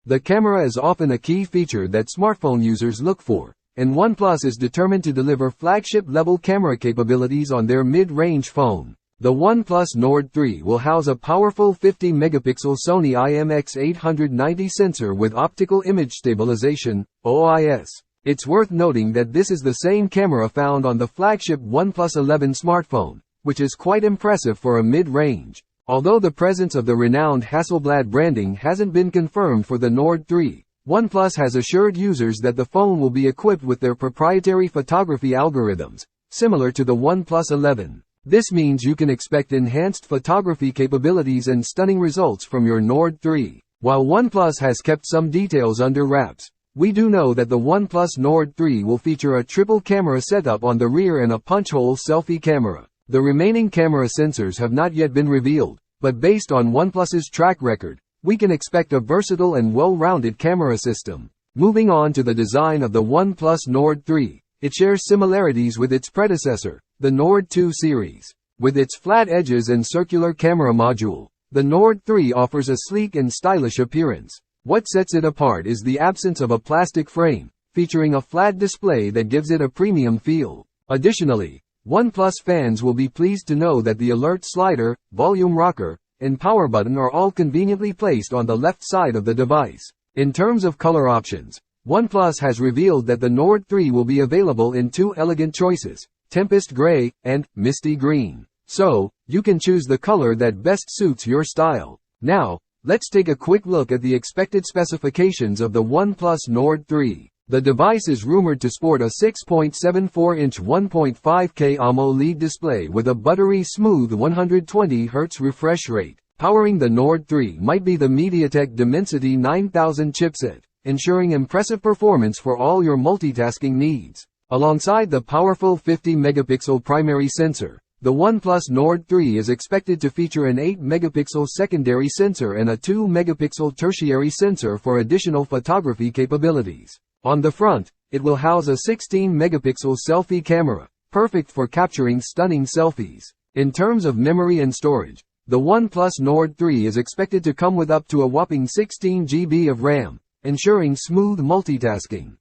The camera is often a key feature that smartphone users look for, and OnePlus is determined to deliver flagship-level camera capabilities on their mid-range phone. The OnePlus Nord 3 will house a powerful 50-megapixel Sony IMX890 sensor with optical image stabilization, OIS. It's worth noting that this is the same camera found on the flagship OnePlus 11 smartphone, which is quite impressive for a mid-range. Although the presence of the renowned Hasselblad branding hasn't been confirmed for the Nord 3, OnePlus has assured users that the phone will be equipped with their proprietary photography algorithms, similar to the OnePlus 11. This means you can expect enhanced photography capabilities and stunning results from your Nord 3. While OnePlus has kept some details under wraps, we do know that the OnePlus Nord 3 will feature a triple camera setup on the rear and a punch-hole selfie camera. The remaining camera sensors have not yet been revealed, but based on OnePlus's track record, we can expect a versatile and well-rounded camera system. Moving on to the design of the OnePlus Nord 3, it shares similarities with its predecessor, the Nord 2 series. With its flat edges and circular camera module, the Nord 3 offers a sleek and stylish appearance. What sets it apart is the absence of a plastic frame, featuring a flat display that gives it a premium feel. Additionally, OnePlus fans will be pleased to know that the alert slider, volume rocker, and power button are all conveniently placed on the left side of the device. In terms of color options, OnePlus has revealed that the Nord 3 will be available in two elegant choices, Tempest Gray and Misty Green. So, you can choose the color that best suits your style. Now, let's take a quick look at the expected specifications of the OnePlus Nord 3. The device is rumored to sport a 6.74-inch 1.5K AMOLED display with a buttery smooth 120Hz refresh rate. Powering the Nord 3 might be the MediaTek Dimensity 9000 chipset, ensuring impressive performance for all your multitasking needs. Alongside the powerful 50-megapixel primary sensor, the OnePlus Nord 3 is expected to feature an 8-megapixel secondary sensor and a 2-megapixel tertiary sensor for additional photography capabilities. On the front, it will house a 16-megapixel selfie camera, perfect for capturing stunning selfies. In terms of memory and storage, the OnePlus Nord 3 is expected to come with up to a whopping 16 GB of RAM, ensuring smooth multitasking.